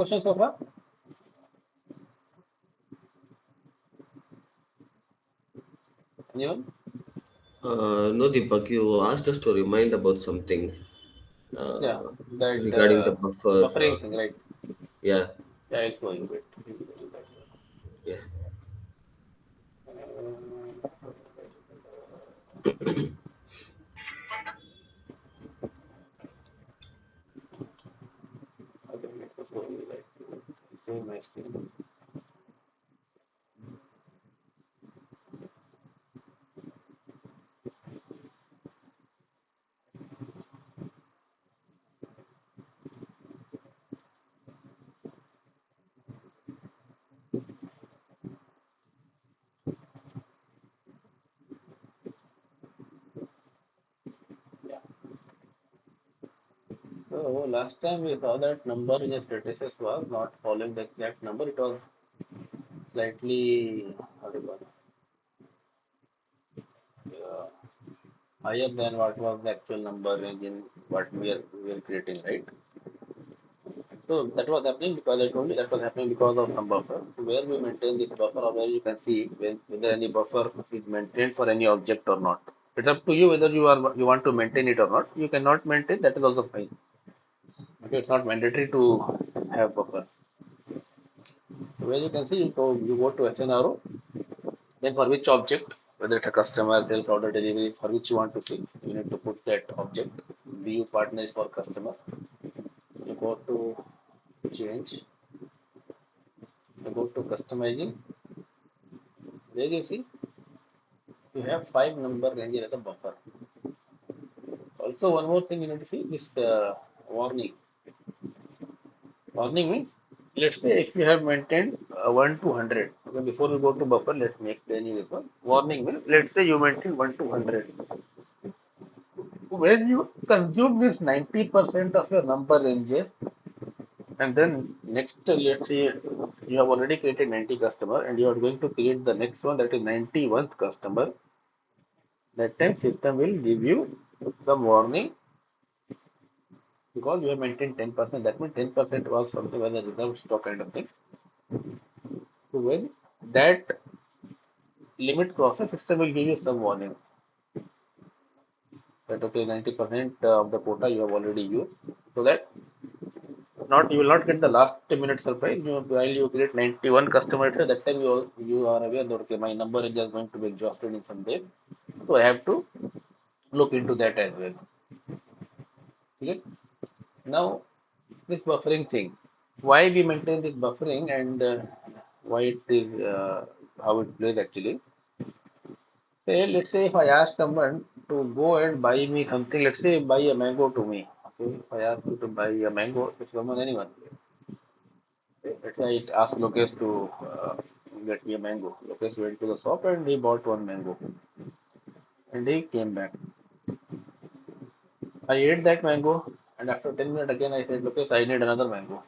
Question so far? Anyone? No, Deepak, you asked us to remind about something Yeah, uh, that regarding the buffer. buffering thing, right? Yeah, Yeah, it's going good. yeah. Okay, make the phone like same my screen. Yeah. So last time we saw that number in the statistics was not following the exact number. It was slightly how do you call it, higher than what was the actual number range in what we are creating, right? So that was happening because I told you that was happening because of some buffer. So where we maintain this buffer, or where you can see whether any buffer is maintained for any object or not. It's up to you whether you want to maintain it or not. You cannot maintain, that is also fine. Okay, it's not mandatory to have buffer. So where you can see, you go to SNRO, then for which object, whether it's a customer, sales order delivery, for which you want to see, you need to put that object. BU partner is for customer. You go to change, you go to customizing. There you see you have 5 number range as a buffer. Also, one more thing you need to see is warning. Warning means, let's say if you have maintained 1 to 100. Okay, before we go to buffer, let me explain you this one. Warning means, let's say you maintain 1 to 100. When you consume this 90% of your number ranges, and then next, let's say you have already created 90 customer, and you are going to create the next one, that is 91st customer. That time system will give you some warning because you have maintained 10%. That means 10% was something as a reserve stock kind of thing. So when that limit crosses, system will give you some warning that okay, 90% of the quota you have already used, so that not you will not get the last minute surprise. While you create 91 customer, that time you are aware that okay, my number is just going to be exhausted in some day, so I have to look into that as well. Okay. Now this buffering thing, why we maintain this buffering, and why it is how it plays actually. Say, let's say if I ask someone to go and buy me something, let's say buy a mango to me. Okay, if I ask you to buy a mango to someone, anyone, okay, let's say I ask Lokesh to get me a mango. Lokesh went to the shop and he bought one mango and he came back. I ate that mango and after 10 minutes again I said, Lokesh, I need another mango.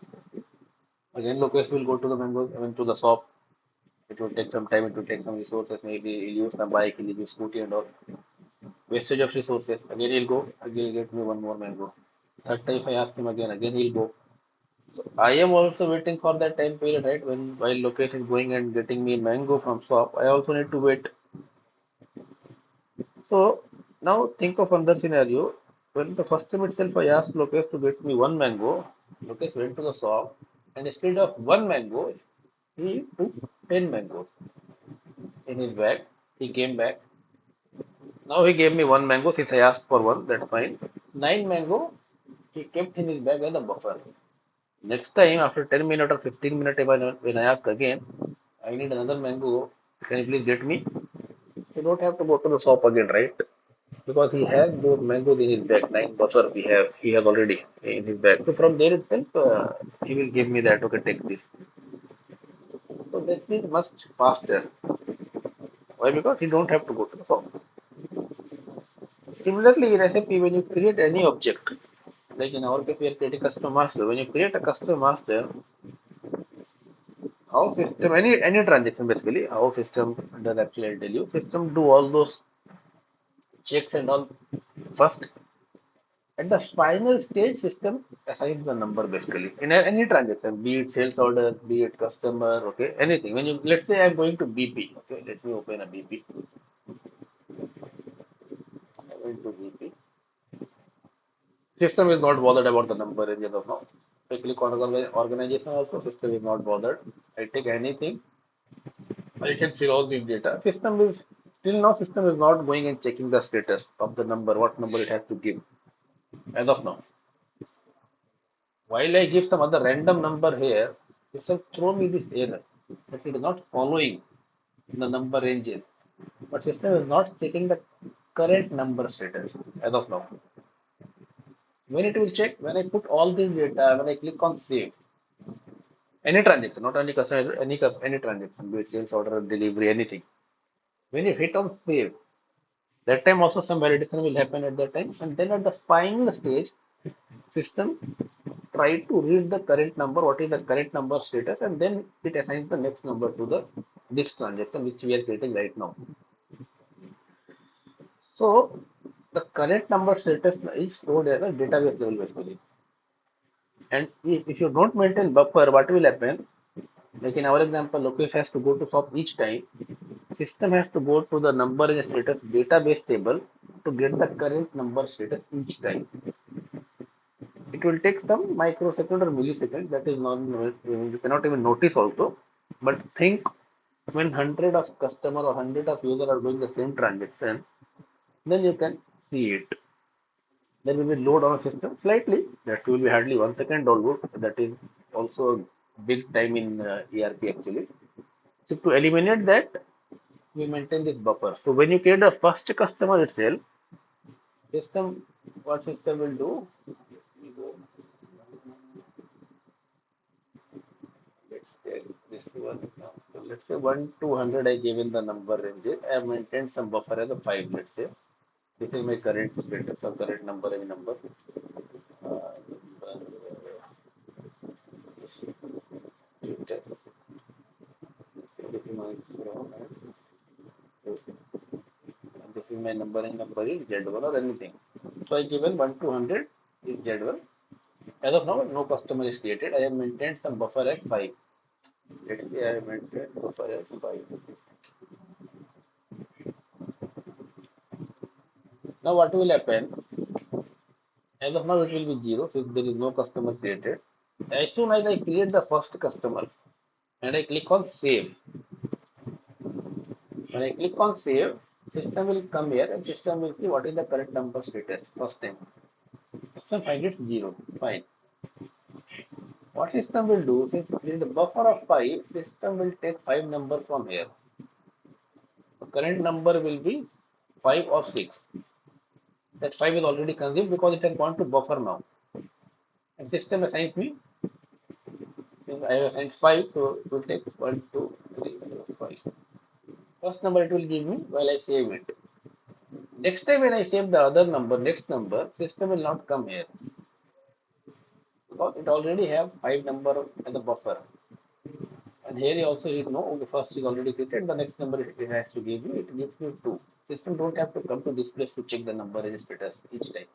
Again, Lokesh will go to the mango, I mean to the shop. It will take some time, it will take some resources, maybe he'll use some bike, he'll use scooty and all. Wastage of resources. Again he'll go, again he'll get me one more mango. Third time if I ask him again he'll go. So I am also waiting for that time period, right? When while Lokesh is going and getting me mango from shop, I also need to wait. So now think of another scenario. When the first time itself I asked Lokesh to get me one mango, Lokesh went to the shop and instead of one mango, he took 10 mangoes in his bag. He came back. Now he gave me one mango since I asked for one, that's fine. 9 mango he kept in his bag as a buffer. Next time, after 10 minutes or 15 minutes, when I ask again, I need another mango, can you please get me? You don't have to go to the shop again, right? Because he has those mangoes in his bag, 9 buffer he has already in his bag. So from there itself, he will give me that, okay, take this. So this is much faster. Why? Because he don't have to go to the shop. Similarly, in SAP, when you create any object, like in our case, we are creating custom master. When you create a custom master, how system any transaction basically, how system does actually, I'll tell you, system do all those checks and all first, At the final stage, system assigns the number basically in any transaction, be it sales order, be it customer, okay, anything. When you let's say I'm going to BP, okay, let me open a BP. I'm going to BP. System is not bothered about the number range as of now. I click on organization also, system is not bothered. I take anything, I can fill all these data. System is till now system is not going and checking the status of the number, what number it has to give as of now. While I give some other random number here, system throw me this error that it is not following the number ranges. But system is not checking the current number status as of now. When it will check, when I put all this data, when I click on save, any transaction, not only customer, any transaction, be it sales order, delivery, anything. When you hit on save, that time also some validation will happen at that time, and then at the final stage, system try to read the current number, what is the current number status, and then it assigns the next number to the this transaction which we are creating right now. So the current number status is stored as a database level basically. And if you don't maintain buffer, what will happen? Like in our example, Lokesh has to go to shop each time. System has to go to the number and status database table to get the current number status each time. It will take some microsecond or millisecond. That is not you cannot even notice also. But think when hundred of customer or hundred of user are doing the same transaction, then you can see it. Then we will load on a system slightly. That will be hardly 1 second download. That is also big time in ERP actually. So to eliminate that, we maintain this buffer. So when you create the first customer itself, system what system will do? We go, let's take this one example. Let's say 1 to 100 I given the number range. I have maintained some buffer as a 5. Let's say this is my current status or current number and number. This is my this is my number and number is Z1 or anything. So I given 1 to 100 is Z1. As of now, no customer is created. I have maintained some buffer at 5. Let's say I have maintained buffer at 5. Now what will happen? As of now, it will be 0 since there is no customer created. As soon as I create the first customer and I click on save, when I click on save, system will come here and system will see what is the current number status first time. System find it's 0. Fine. What system will do, since there is a buffer of 5, system will take 5 number from here. The current number will be 5 or 6. That 5 is already consumed because it has gone to buffer now. And system assigns me, since I have assigned 5, so it will take 1, 2, 3, 4, 5. First number it will give me while I save it. Next time when I save the other number, next number, system will not come here. Because it already have 5 number as a buffer. And here you also need to know, okay, first is already created, the next number it has to give you, it gives you 2. System don't have to come to this place to check the number and status each time.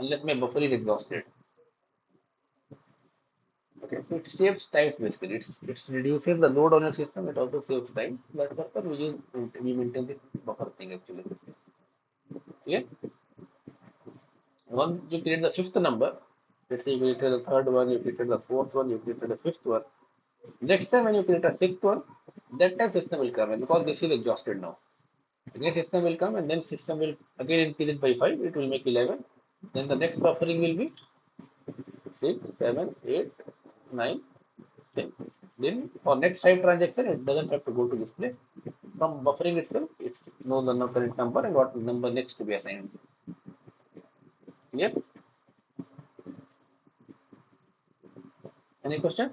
Unless my buffer is exhausted. Okay, so it saves time basically. It's reducing the load on your system, it also saves time. That's purpose we maintain this buffer thing actually. Yeah. Once you create the fifth number, let's say you created the third one, you created the fourth one, you created the fifth one. Next time when you create a sixth one, that time system will come in because this is exhausted now. Again system will come and then system will again increase it by 5, it will make 11. Then the next buffering will be 6, 7, 8, 9, 10. Then for next 5 transaction, it doesn't have to go to this place. From buffering itself, it's know the current number and what number next to be assigned. Yep. Any question?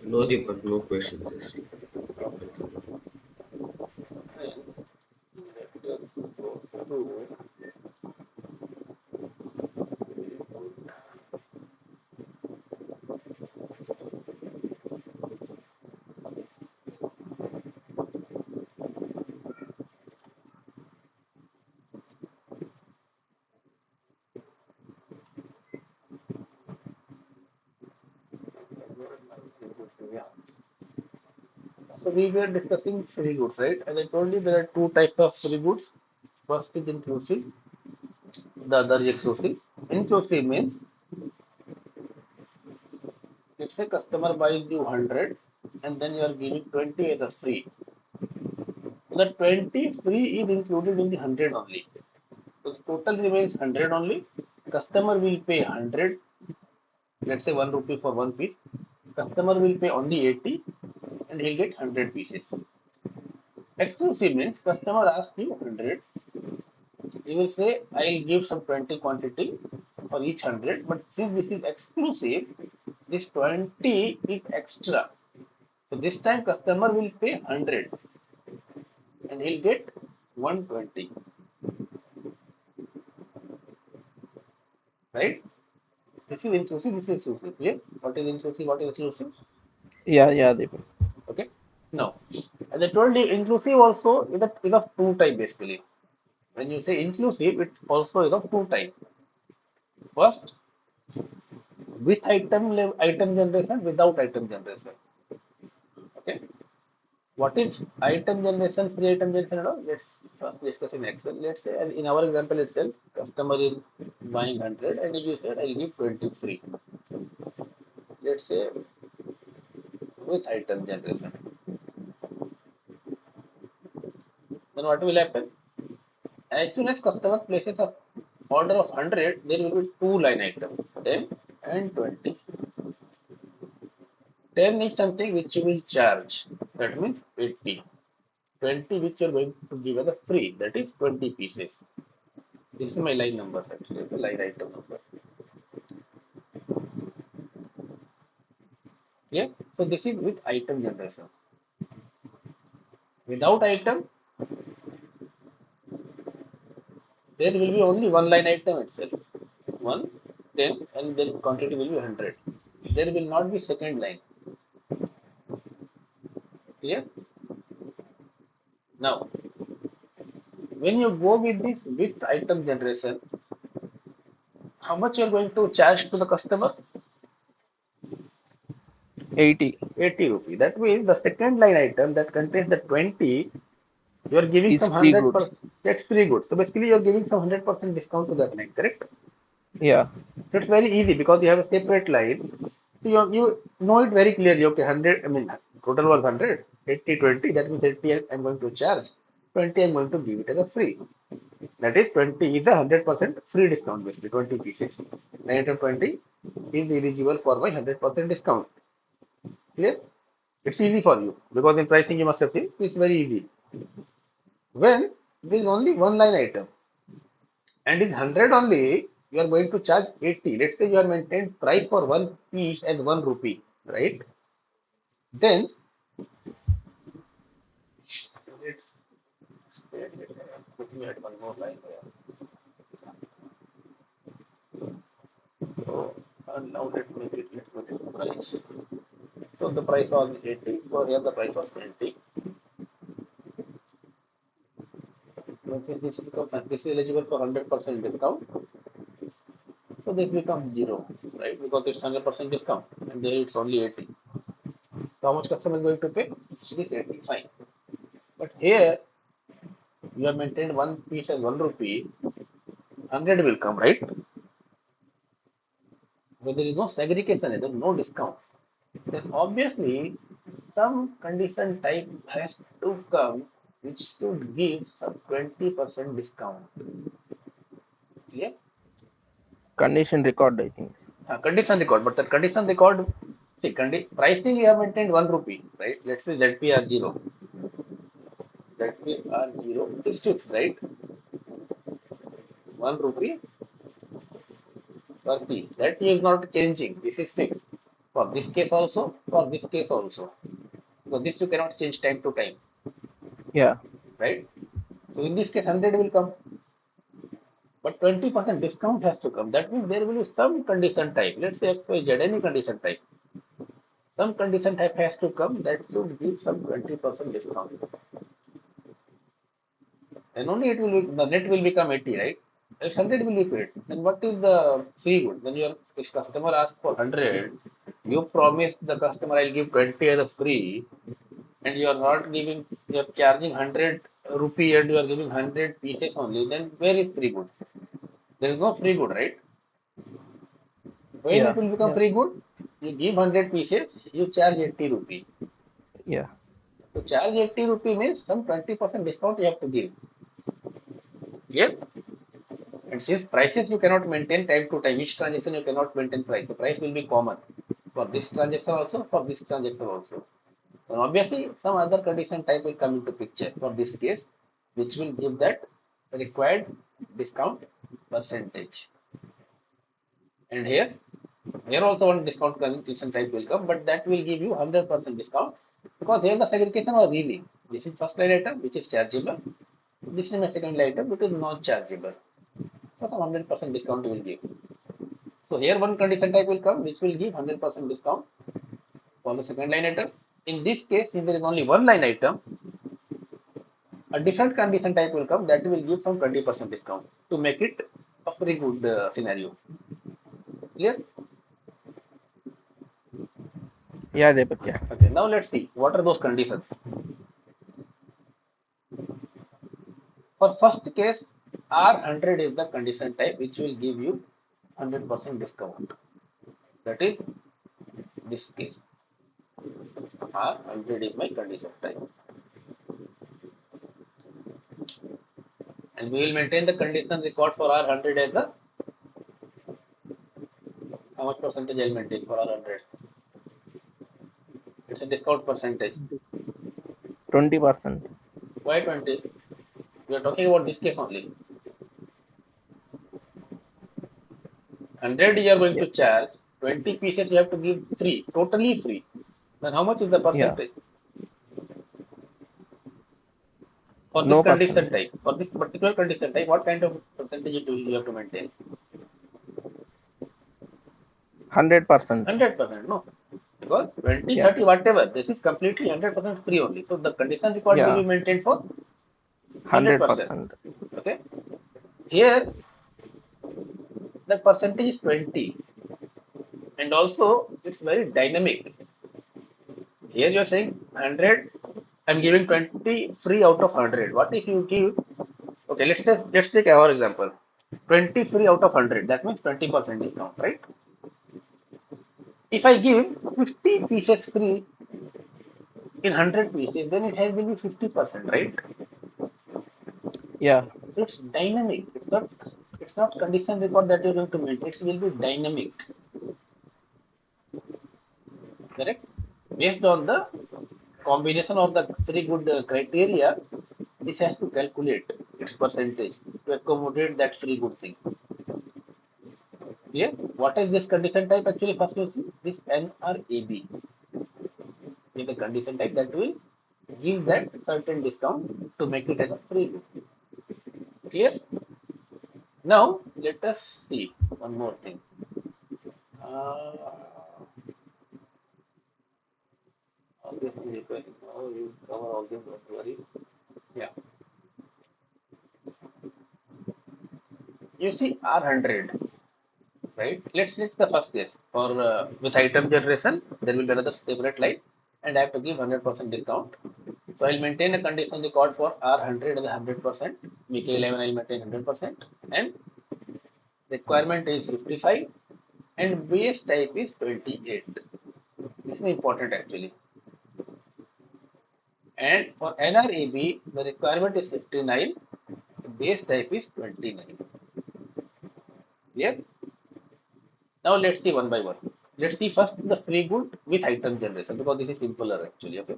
No, Deepak, no questions. Yes. Yeah. So we were discussing free goods, right? And I told you there are two types of free goods. First is inclusive, the other is exclusive. Inclusive means, let's say customer buys you 100 and then you are giving 20 as a free. The 20 free is included in the 100 only. So the total remains 100 only. Customer will pay 100, let's say 1 rupee for one piece. Customer will pay only 80 and he'll get 100 pieces. Exclusive means customer asks you 100. You will say, I'll give some 20 quantity for each 100, but since this is exclusive, this 20 is extra. So this time customer will pay 100 and he'll get 120, right? This is inclusive, this is exclusive. Clear? What is inclusive, what is exclusive? Yeah, yeah, Deepak. Okay. Now, as I told you, inclusive also is of two type basically. When you say inclusive, it also is of two types. First, with item generation, without item generation. Okay. What is item generation, free item generation and all? Let's first discuss in Excel. Let's say in our example itself, customer is buying 100 and you said I'll give 20 free. Let's say with item generation. Then what will happen? As soon as customer places a order of 100, there will be two line items, 10 and 20. 10 is something which you will charge, that means 80. 20 which you are going to give as a free, that is 20 pieces. This is my line number actually, the line item number. Yeah, so this is with item generation. Without item, there will be only one line item itself. 1, 10, and then quantity will be 100. There will not be second line. Clear? Now, when you go with this with item generation, how much you are going to charge to the customer? 80 80 rupee. That means the second line item that contains the 20, you are giving is some free goods. 100%. That's free good. So basically, you are giving some 100% discount to that line, correct? Yeah, So it's very easy because you have a separate line. So you know it very clearly. Okay, 100, I mean, total was 100, 80, 20. That means 80 I'm going to charge. 20 I'm going to give it as a free. That is 20 is a 100% free discount basically, 20 pieces. 920 is eligible for my 100% discount. Clear? It's easy for you because in pricing you must have seen it's very easy. When there is only one line item and in 100 only, you are going to charge 80. Let's say you are maintained price for one piece as 1 rupee, right? Then let's looking at one more line here. So now let's make it price. So the price was 80. So here the price was 20. Since this is eligible for 100% discount, so this becomes 0, right? Because it's 100% discount and there it's only 80. So how much customer is going to pay? This 80, fine. But here you have maintained one piece as 1 rupee, 100 will come, right? But there is no segregation, there is no discount. Then obviously some condition type has to come which should give some 20% discount. Clear? condition record, I think. Condition record, but the condition record, see, pricing you have maintained 1 rupee, right? Let's say ZPR 0. ZPR 0 is fixed, right? 1 rupee per piece. That is not changing. This is fixed. For this case also, for this case also. So this you cannot change time to time, Yeah, right? So in this case, 100 will come, but 20% discount has to come. That means there will be some condition type. Let's say XYZ, any condition type. Some condition type has to come that should give some 20% discount. Then only it will be, the net will become 80, right? If 100 will be paid, then what is the free good? Then your if customer asks for 100, You promised the customer I'll give 20 as a free, and you are not giving, you are charging 100 rupee and you are giving 100 pieces only, then where is free good? There is no free good, right? When it Yeah. will become Yeah. free good? You give 100 pieces, you charge 80 rupee. Yeah. To charge 80 rupee means some 20% discount you have to give. Clear? And since prices you cannot maintain time to time, each transaction you cannot maintain price. The price will be common for this transaction also, for this transaction also. And obviously, some other condition type will come into picture for this case, which will give that required discount percentage. And here also one discount condition type will come, but that will give you 100% discount because here the segregation was really. This is first line item which is chargeable. This is my second line item which is not chargeable. So some 100% discount you will give. So here one condition type will come which will give 100% discount for the second line item. In this case, if there is only one line item, a different condition type will come that will give some 20% discount to make it a very good scenario. Clear? Yeah, Deepak. Yeah. Okay, now let's see what are those conditions. For first case, R100 is the condition type which will give you 100% discount. That is this case. R100 is my condition type. And we will maintain the condition record for R100 as the how much percentage I will maintain for R100. It's a discount percentage. 20%. Why 20? We are talking about this case only. 100 you are going Yeah. to charge, 20 pieces you have to give free, totally free. Then how much is the Yeah. percentage? For this No condition percentage. type, for this particular condition type, what kind of percentage do you have to maintain? 100%. 100%, no. Because 20, Yeah. 30, whatever, this is completely 100% free only. So the condition record will Yeah. be maintained for 100%. 100%. Okay. Here, the percentage is 20. And also, it's very dynamic. Here you are saying 100, I'm giving 20 free out of 100. What if you give, okay, let's take our example. 20 free out of 100, that means 20% discount, right? If I give 50 pieces free in 100 pieces, then it has will be 50%, right? Yeah. So it's dynamic. It's not condition record that you're going to maintain. It will be dynamic, correct? Based on the combination of the three good criteria, this has to calculate its percentage to accommodate that three good thing. Yeah. What is this condition type actually? First you see this NRAB is the condition type that will give that certain discount to make it as a free good. Clear? Now let us see one more thing. Uh, all this is required. Now you cover all this, don't worry. Yeah. You see R100, right? Let's take the first case. For with item generation, there will be another separate line, and I have to give 100% discount. So I'll maintain a condition record for R100 as 100%. Weekly 11 I'll maintain 100%, and requirement is 55, and base type is 28. This is important actually. And for NRAB, the requirement is 59, base type is 29. Clear? Now let's see one by one. Let's see first the free good with item generation because this is simpler actually. Okay.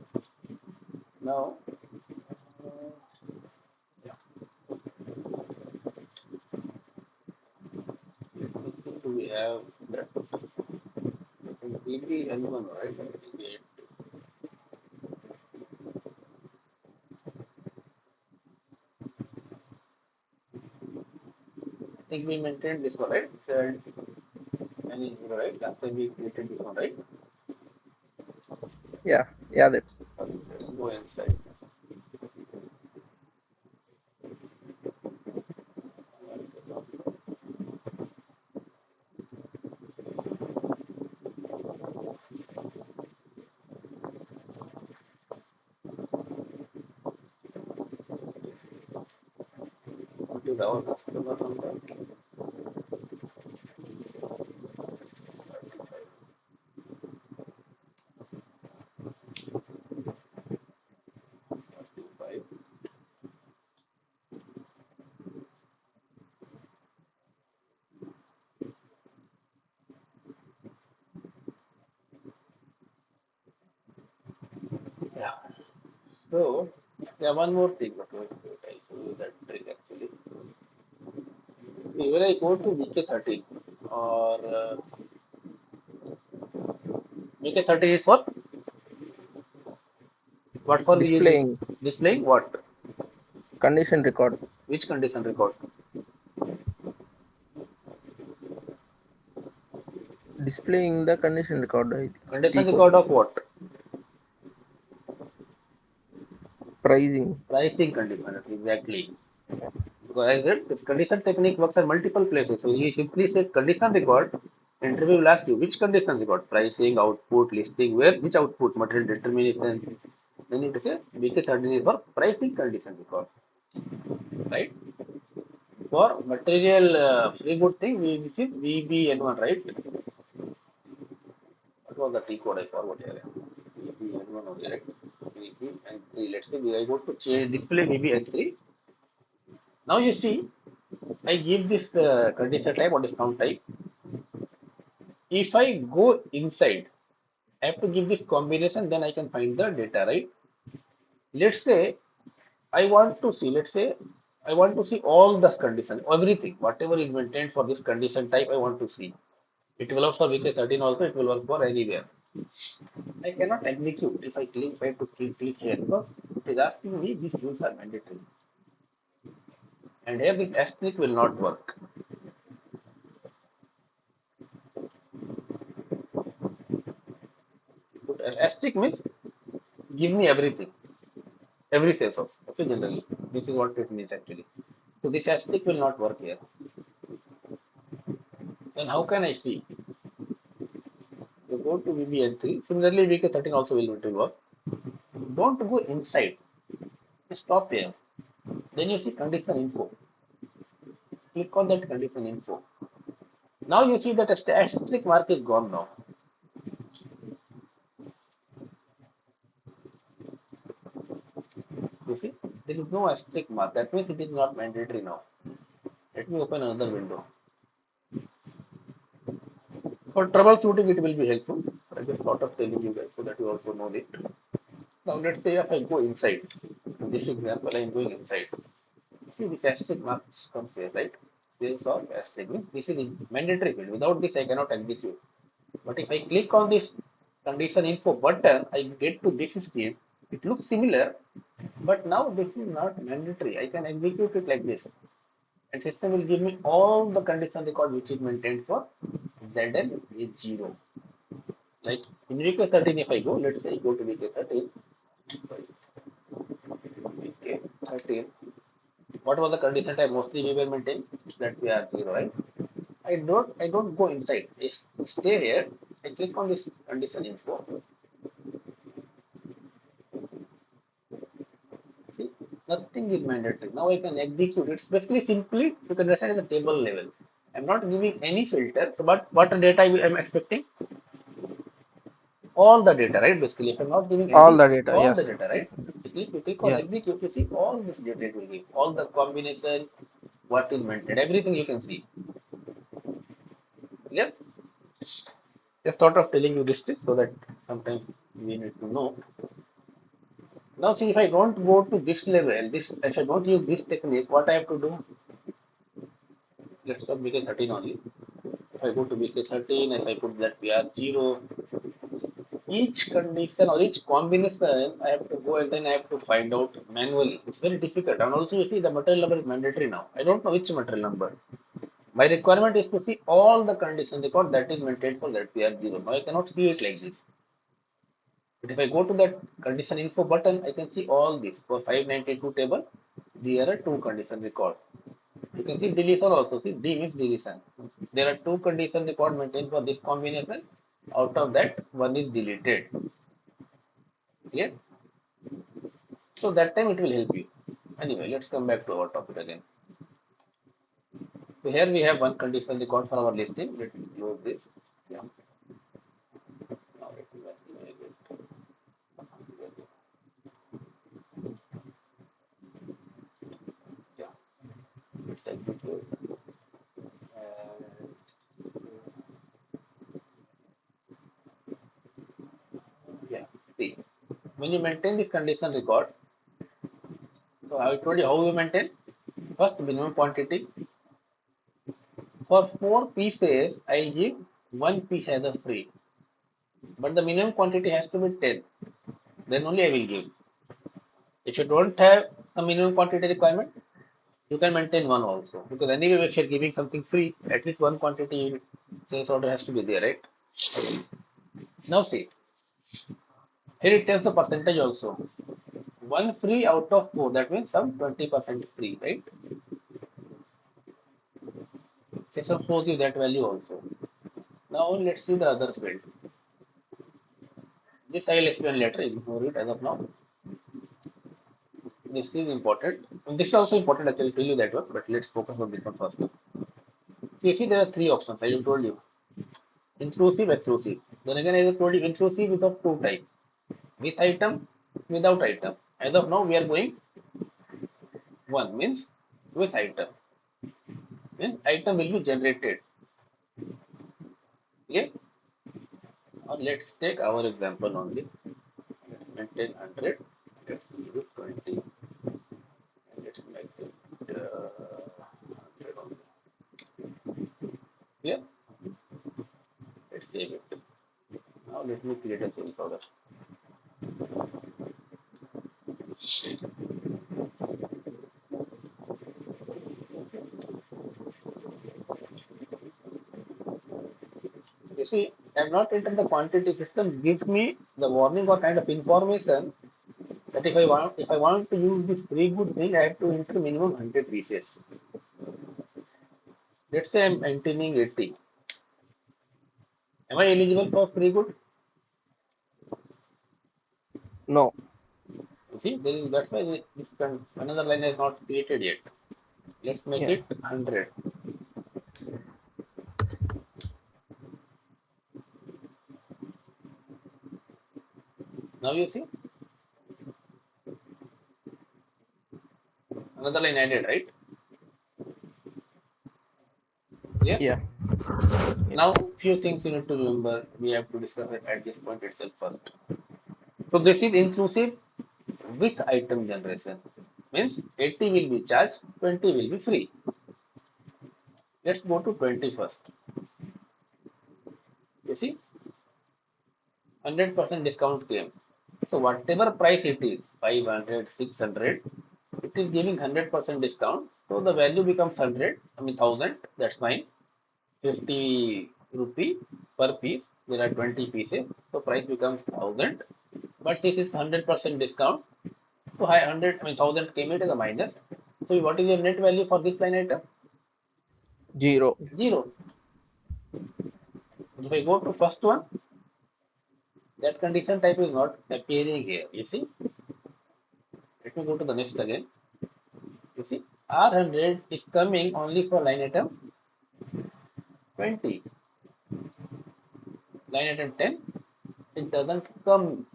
Now, yeah. Do we have that? BB L1, right? I think we maintained this one, right? Said N is 0, right? Last time we created this one, right? Yeah. Yeah. That. Okay, let's go inside. is our customer number. Yeah. So, yeah, one more thing. Okay, I'll show you that trick actually. When I go to VK13 or VK13 is for what for we use it? Displaying Displaying what? condition record. Which condition record? Displaying the condition record. I think. Condition T code. record of what? Pricing. Pricing condition, exactly. Because as I said, this condition technique works at multiple places. So you simply say condition record, interview will ask you which condition record, pricing, output, listing, where, which output, material determination. Then you have to say VK13 is for pricing condition record, right? For material free good thing, we receive VBN1, right? What was the T code I forgot here? VBN1 only, right? VBN3. Let's say I go to change display VBN3. Now you see, I give this condition type or discount type. If I go inside, I have to give this combination, then I can find the data, right? Let's say let's say I want to see all this condition, everything, whatever is maintained for this condition type, I want to see. It will work for VK13 also, it will work for anywhere. I cannot execute if I have to click here because it is asking me these rules are mandatory. And here this asterisk will not work. Put asterisk means give me everything, every sales of. Okay, generally. This is what it means actually. So this asterisk will not work here. Then how can I see? You go to VBN3. Similarly, VK13 also will work. Don't go inside. Stop here. Then you see condition info. Click on that condition info. Now you see that a asterisk mark is gone now. You see, there is no asterisk mark. That means it is not mandatory now. Let me open another window. For troubleshooting, it will be helpful. I just thought of telling you guys so that you also know it. Now let's say if I go inside. In this example, I am going inside. See this asterisk mark comes here, right? Sales or asterisk means this is mandatory field. Without this, I cannot execute. But if I click on this condition info button, I get to this screen. It looks similar, but now this is not mandatory. I can execute it like this. And system will give me all the condition record which is maintained for ZL is 0. Like in VK13, if I go, let's say I go to VK13. VK13. What was the condition type? Mostly we will maintain that we are 0, right? I don't go inside. I stay here. I click on this condition info. See, nothing is mandatory. Now I can execute. It's basically simply you can understand at the table level. I'm not giving any filter. So, but what data I'm expecting? All the data, right? Basically, if I'm not giving All anything, the data. all the Yes. data, right? You click on Yeah. execute, you see all this data it will give. All the combination, what is maintained, everything you can see. Yeah. Just thought of telling you this trick so that sometimes we need to know. Now see if I don't go to this level, this if I don't use this technique, what I have to do? Let's stop BK13 only. If I go to BK13, if I put that PR0, each condition or each combination I have to go and then I have to find out manually. It's very difficult. And also you see the material number is mandatory now. I don't know which material number. My requirement is to see all the condition record that is maintained for that PR0. Now I cannot see it like this. But if I go to that condition info button, I can see all this. For 592 table, there are two condition record. You can see deletion also. See, D means deletion. There are two condition record maintained for this combination. Out of that, one is deleted. Clear? So that time it will help you. Anyway, let's come back to our topic again. So here we have one conditional record for our listing. Let me close this. Yeah. Now let me maximize it. Yeah. It's execute. And yeah. See, when you maintain this condition record, so I told you how you maintain. First, minimum quantity. For 4 pieces, I give one piece as a free. But the minimum quantity has to be 10. Then only I will give. If you don't have a minimum quantity requirement, you can maintain one also. Because anyway, if you're giving something free, at least one quantity sales order has to be there, right? Now see, here it tells the percentage also. One free out of 4, that means some 20% free, right? Sales shows you that value also. Now let's see the other field. This I will explain later, ignore it as of now. This is important. And this is also important, I will tell you that one, but let's focus on this one first. You see, there are three options, I told you. Intrusive, exclusive. Then again, I told you, intrusive is of two types. With item, without item. As of now, we are going one, means with item. Means item will be generated. Okay? Now let's take our example only. Let's maintain 100. Let's give it 20. And let's make it 100 only. Yeah? Let's save it. Now let me create a sales order. You see, I'm not entered the quantity system gives me the warning or kind of information that if I want to use this free good thing, I have to enter minimum 100 pieces. Let's say I'm entering 80. Am I eligible for free good? No. You see, that's why this another line is not created yet. Let's make Yeah. it 100. Now you see another line added, right? Yeah. Yeah. Now few things you need to remember. We have to discuss it at this point itself first. So this is inclusive with item generation. Means 80 will be charged, 20 will be free. Let's go to 20 first. You see, 100% discount came. So whatever price it is, 500, 600, it is giving 100% discount. So the value becomes 100, I mean 1000, that's fine. 50 rupee per piece, there are 20 pieces. So price becomes 1000. But since it's 100% discount, so high 100, I mean 1000 came it as a minus. So what is your net value for this line item? 0. 0. If I go to first one, that condition type is not appearing here. You see, let me go to the next again. You see, R100 is coming only for line item 20. Line item 10, it doesn't come.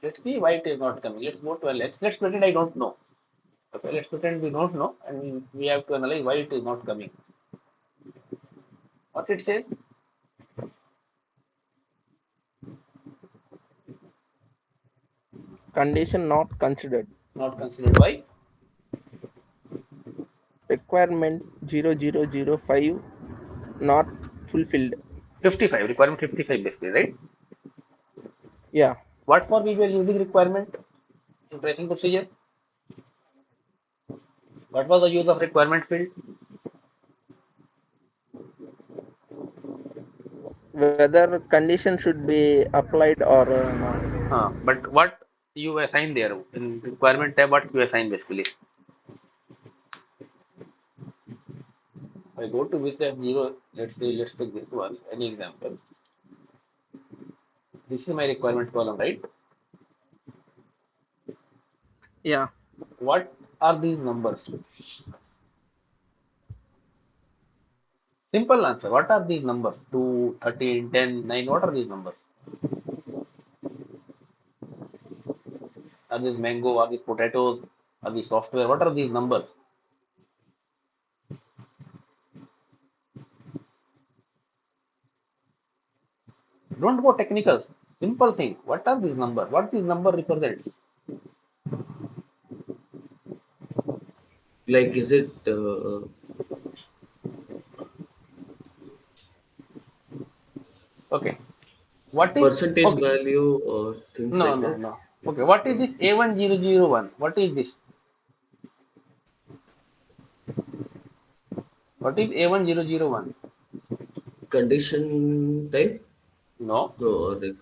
Let's see why it is not coming. Let's go to let's pretend I don't know. Okay, let's pretend we don't know and we have to analyze why it is not coming. What it says? Condition not considered. Not considered. Why? Requirement 0005 not fulfilled. 55. Requirement 55 basically, right? Yeah. What for we were using requirement in pricing procedure? What was the use of requirement field? Whether condition should be applied or not. But what you assign there in requirement tab? What you assign basically? I go to which tab 0. Let's say let's take this one. Any example? This is my requirement column, right? Yeah. What are these numbers? Simple answer. What are these numbers? 2, 13, 10, 9. What are these numbers? Are these mango? Are these potatoes? Are these software? What are these numbers? Don't go technicals. Simple thing. What are these numbers? What this number represents? Like, is it Okay. What is percentage okay? value or things No, like no, that? no. Okay. What is No. this A1001? What is this? What is A1001? Condition type? No. No, or like,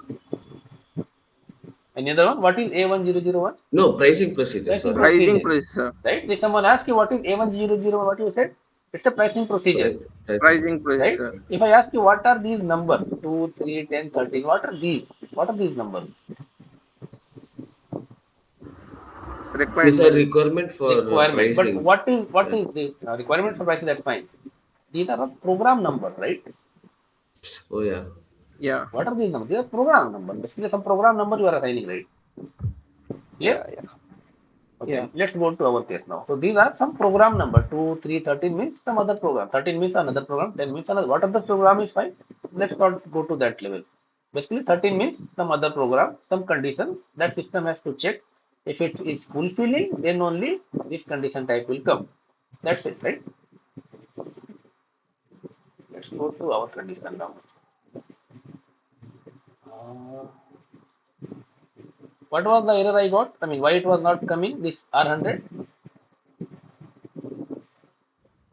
Any other one? What is A1001? no, pricing procedure. Pricing Sorry, Pricing procedure. procedure. Right? If someone asks you what is A1001, what you said? It's a pricing procedure. pricing Pricing procedure. Right? procedure. If I ask you what are these numbers? 2, 3, 10, 13. What are these? What are these numbers? These are Requirement. requirement for Requirement. But pricing. what Yeah. is the requirement for pricing? That's fine. These are a program number, right? Oh yeah. Yeah. What are these numbers? These are program number. Basically, some program number you are assigning, right? Clear? Yeah. Yeah. Okay, Yeah. let's go to our case now. So these are some program number 2, 3, 13 means some other program. 13 means another program. 10 means another. What other program is fine? Let's not go to that level. Basically, 13 means some other program, some condition that system has to check. If it is fulfilling, then only this condition type will come. That's it, right? Let's go to our condition now. Uh, what was the error I got? I mean, why it was not coming? This R100,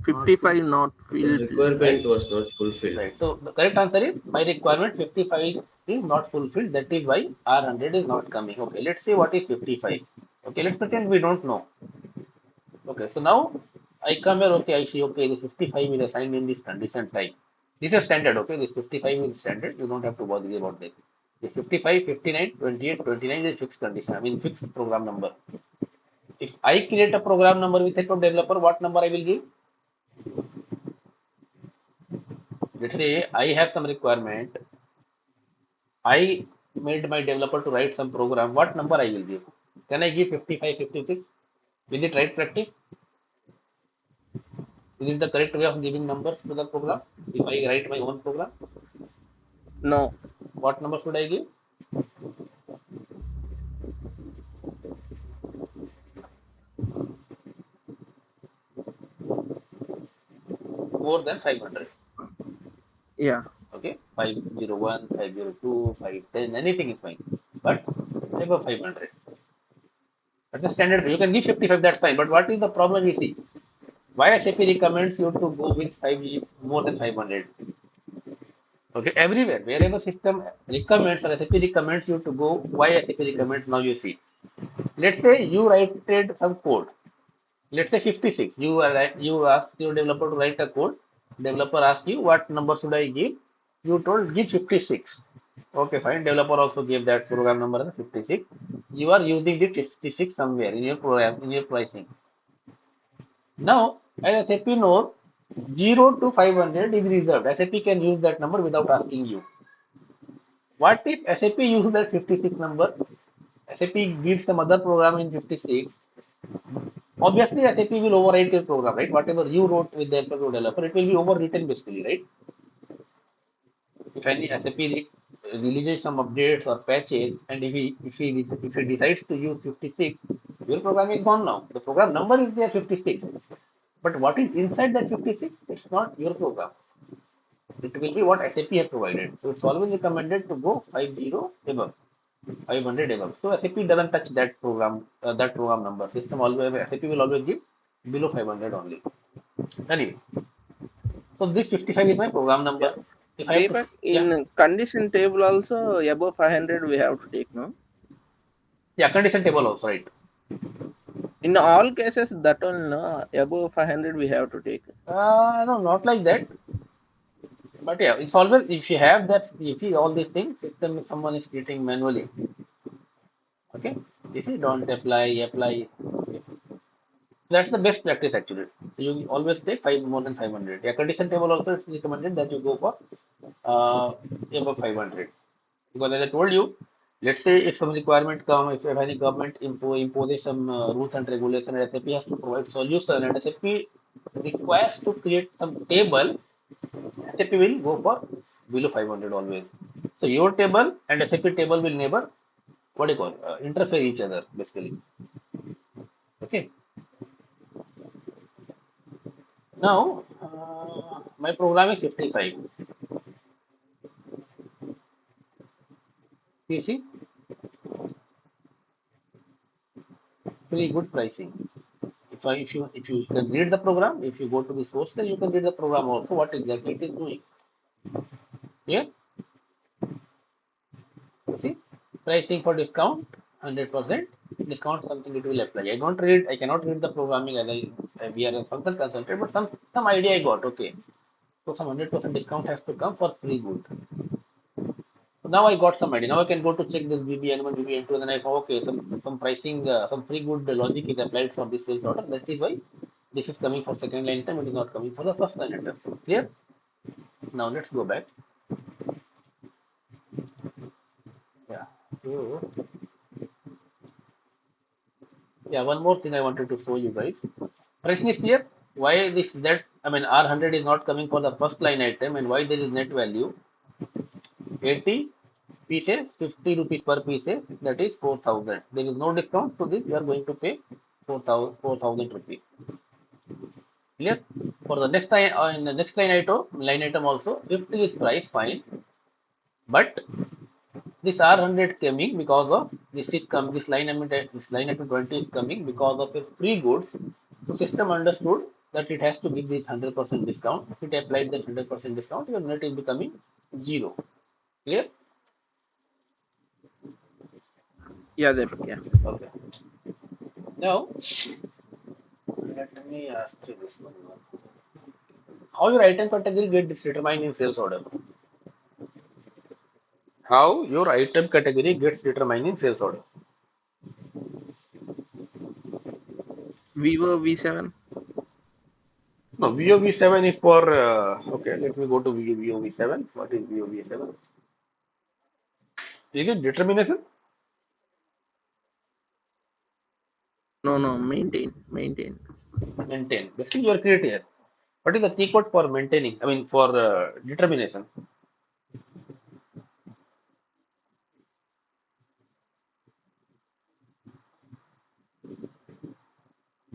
55 not The filled. requirement right? was not fulfilled. Right. So the correct answer is my requirement 55 is not fulfilled. That is why R100 is not coming. Okay. Let's see what is 55. Okay. Let's pretend we don't know. Okay. So now I come here. Okay. I see. Okay. This 55 is assigned in this condition type. This is standard. Okay. This 55 is standard. You don't have to bother about this. This 55, 59, 28, 29 is fixed condition. I mean fixed program number. If I create a program number with help of developer, what number I will give? Let's say I have some requirement. I made my developer to write some program. What number I will give? Can I give 55, 56? Is it right practice? Is it the correct way of giving numbers to the program? If I write my own program, No. what number should I give? More than 500. Yeah. Okay, 501, 502, 510, anything is fine. But above 500. That's the standard way. You can give 55, that's fine. But what is the problem we see? Why SAP recommends you to go with 5 more than 500? Okay, everywhere, wherever system recommends or SAP recommends you to go, why SAP recommends now you see. Let's say you write some code. Let's say 56. You ask your developer to write a code. Developer asks you what number should I give? You told give 56. Okay, fine. Developer also gave that program number as 56. You are using the 56 somewhere in your program in your pricing. Now, as SAP knows, 0 to 500 is reserved. SAP can use that number without asking you. What if SAP uses that 56 number? SAP gives some other program in 56. Obviously, SAP will overwrite your program, right? Whatever you wrote with the developer, it will be overwritten basically, right? If any SAP releases some updates or patches, and if he decides to use 56, your program is gone now. The program number is there 56, but what is inside that 56? It's not your program. It will be what SAP has provided. So it's always recommended to go 50 above. 500 above. So SAP doesn't touch that program number. System always SAP will always give below 500 only. Anyway, so this 55 is my program Yeah. number. If I have to, Deepak, yeah, in condition table also above 500 we have to take, no? yeah, condition table also, right? In all cases, that only, no, above 500 we have to take. No, not like that. But yeah, it's always if you have that, you see all these things, system someone is treating manually. Okay, you see, don't apply. Okay. That's the best practice actually. So you always take five more than 500. Yeah, condition table also it's recommended that you go for above 500. Because as I told you, let's say if some requirement come, if any government imposes some rules and regulation, and SAP has to provide solution, and SAP requires to create some table, SAP will go for below 500 always. So your table and SAP table will never, what do you call, interfere each other basically. Okay. Now my program is 55. You see, pretty good pricing. If you can read the program, if you go to the source, then you can read the program also what exactly it is doing. Yeah, you see, pricing for discount 100% discount something it will apply. I cannot read the programming as we are a function consultant, but some idea I got. Okay, so some 100% discount has to come for free good. So now I got some idea. Now I can go to check this BBN1, BBN2, and then I go, okay, some pricing, some free good logic is applied for this sales order. That is why this is coming for second line item. It is not coming for the first line item. Clear? Now let's go back. Yeah. So yeah, one more thing I wanted to show you guys. Pricing is clear. Why this that I mean R100 is not coming for the first line item and why there is net value 80 pieces, 50 rupees per piece, that is 4,000. There is no discount, so this you are going to pay 4,000 rupees. Clear? For the next line, in the next line item also 50 is price fine, but this R100 coming because of this line item 20 is coming because of a free goods. So system understood that it has to give this 100% discount. If it applied that 100% discount, your net is becoming zero. Clear? Yeah, Deepak. Yeah. Okay. Now let me ask you this one. How your item category gets determined in sales order? How your item category gets determined in sales order? Vivo V7. No, VOV7 is for, okay, let me go to VOV7. What is VOV7? Is it determination? No, no, maintain. Maintain. Basically, you are creating here. What is the key code for maintaining? I mean, for determination.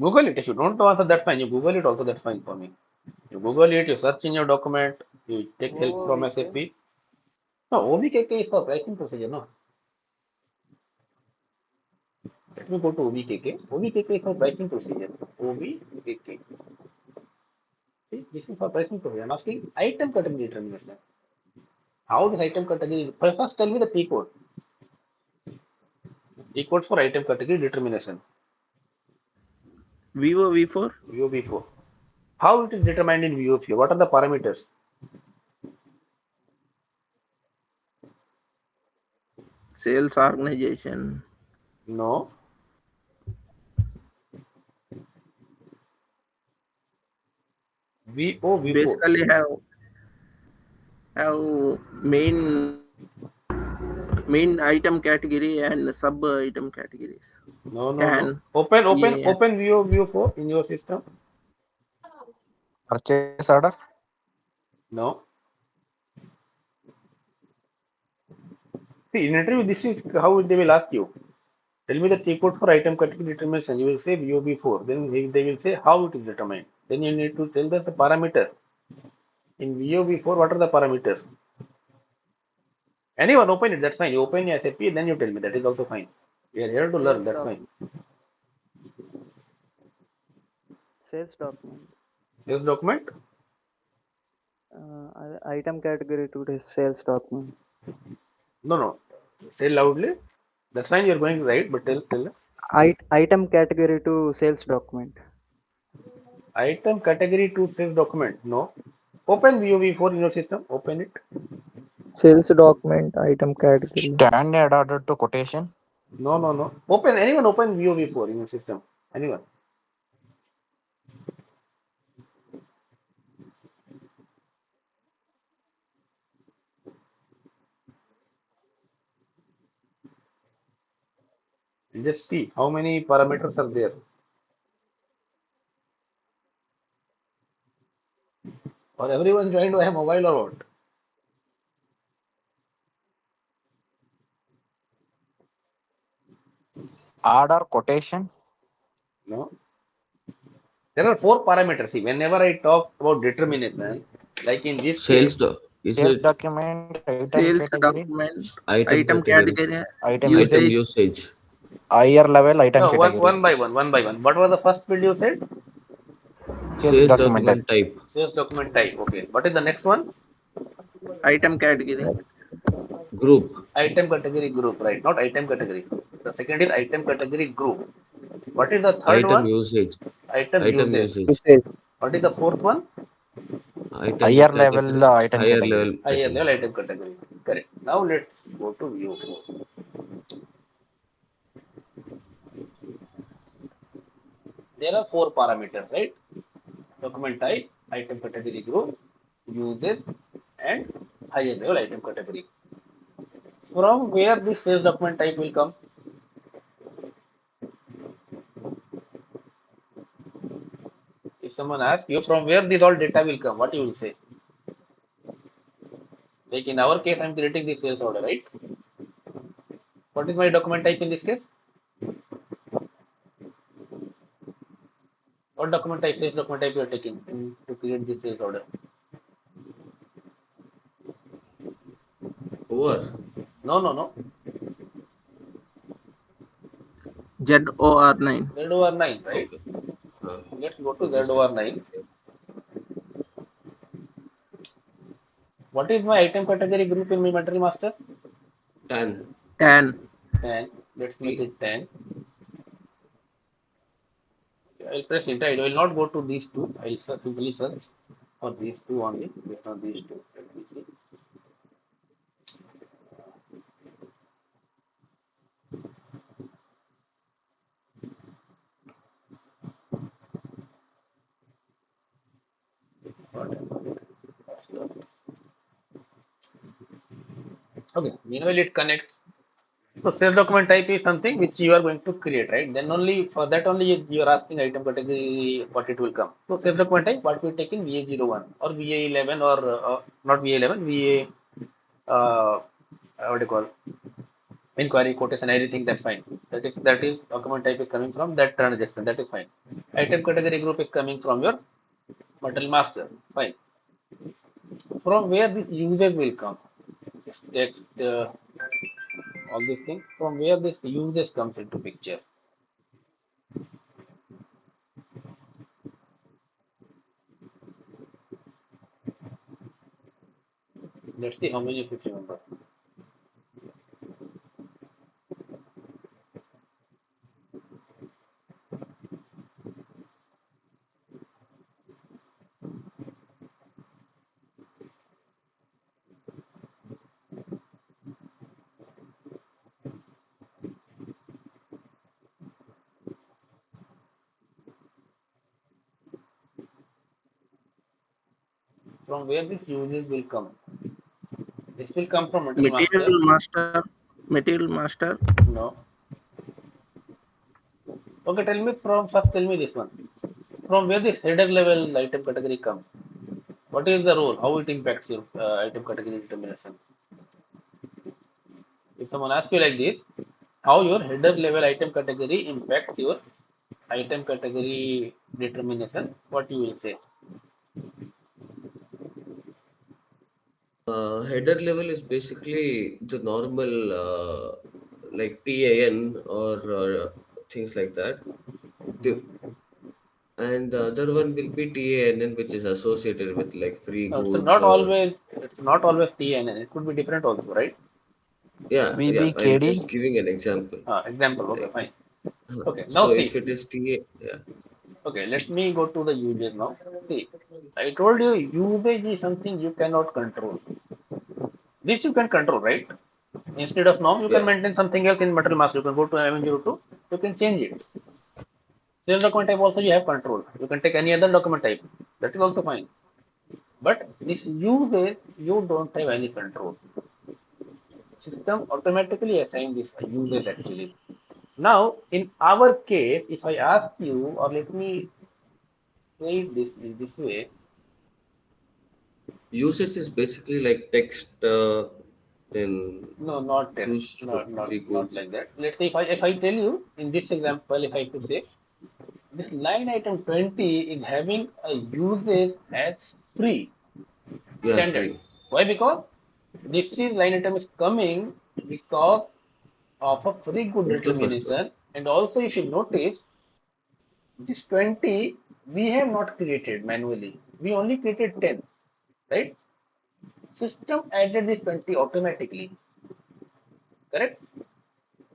Google it. If you don't know answer, that's fine. You Google it also, that's fine for me. You Google it, you search in your document, you take help from OVK. SAP. No, OBKK is for pricing procedure, no. Let me go to OBKK. OBKK is for pricing procedure. OBKK. See, this is for pricing procedure. I'm asking item category determination. How this item category? First, tell me the T code. T code for item category determination. Vivo V4. VOB4. How it is determined in VOB4? What are the parameters? Sales organization. No. VOV4. Basically have main item category and sub item categories. No, no, no. Can yeah. Open VOV4 in your system. Purchase order. No. See, in interview, this is how they will ask you. Tell me the T code for item category determination. You will say VOB4. Then they will say how it is determined. Then you need to tell us the parameter. In VOB4, what are the parameters? Anyone open it, that's fine. You open your SAP, then you tell me. That is also fine. We are here to learn, Sales that's fine. document. Sales document. This document? Item category to the sales document. No, no. Say loudly. That's fine, you're going right, but tell us. Item category to sales document. Item category to sales document. No. Open VOV4 in your system. Open it. Sales document item category. Standard order to quotation. No, no, no. Anyone open VOV4 in your system. Anyone. Just see how many parameters are there. Or everyone joined by a mobile or what? Order quotation. No. There are four parameters. See, whenever I talk about determinism, like in this case, Is Sales it document, item Sales category, document, item item category, category, item item usage, usage, usage, higher level item no, one, category, one by one, one by one. What was the first field you said? sales sales document type, document type, Sales document type. Okay. What is the next one? item category, group, Item category group, right? Not item category. The second is item category group. What is the third item one? usage, Item item usage. usage, Usage. What is the fourth one? item higher level category, item higher category. level Higher item. level item category. Correct. Now let's go to view 4. There are four parameters, right? Document type, item category group, uses, and higher level item category. From where this sales document type will come? If someone asks you from where this all data will come, what you will say? Like in our case, I'm creating the sales order, right? What is my document type in this case? What document type, sales document type you are taking to create this sales order? Over. No, no, no. ZOR9. ZOR9, right? Okay. Uh, Let's go to for this is ZOR9. What is my item category group in my material master? tan 10. 10. Let's make T. it 10. I'll press enter. I will not go to these two. I'll simply search for these two only. Based on these two. Let me see. Okay. Meanwhile, it connects. So sales document type is something which you are going to create, right? Then only for that only you are asking item category what it will come. So sales document type what we take in VA01 or VA11 or not VA11, VA what do you call inquiry quotation everything, that's fine. That is document type is coming from that transaction, that is fine. Item category group is coming from your material master, fine. From where this usage will come? This text, all these things. From where this usage comes into picture? Let's see how many of you remember. From where this usage will come? This will come from material master. Material master. Material master. No. Okay, tell me from first. Tell me this one. From where this header level item category comes? What is the role? How it impacts your item category determination? If someone asks you like this, how your header level item category impacts your item category determination, what you will say? Header level is basically the normal like TAN or things like that. The, and the other one will be TANN, which is associated with like free No, it's goods not or always. It's not always TNN. It could be different also, right? yeah. I'm VBKD, just giving an example. Example. Okay, Like fine. Okay, now so, if see. it is TA, yeah, Okay, let me go to the usage now. See, I told you usage is something you cannot control. This you can control, right? Instead of norm, you can yeah. maintain something else in material mass. You can go to M02, you can change it. Sales document type also you have control. You can take any other document type. That is also fine. But this usage, you don't have any control. System automatically assign this usage actually. Now, in our case, if I ask you, or let me write this in this way, Usage is basically like text, then no, not text, used for not free goods. like that. Let's say if I tell you in this example, if I could say this line item 20 is having a usage as free Yeah, standard. free. Why? Because this is line item is coming because of a free good Of the first one. determination, and also if you notice this 20 we have not created manually. We only created 10, right? System added this 20 automatically, correct?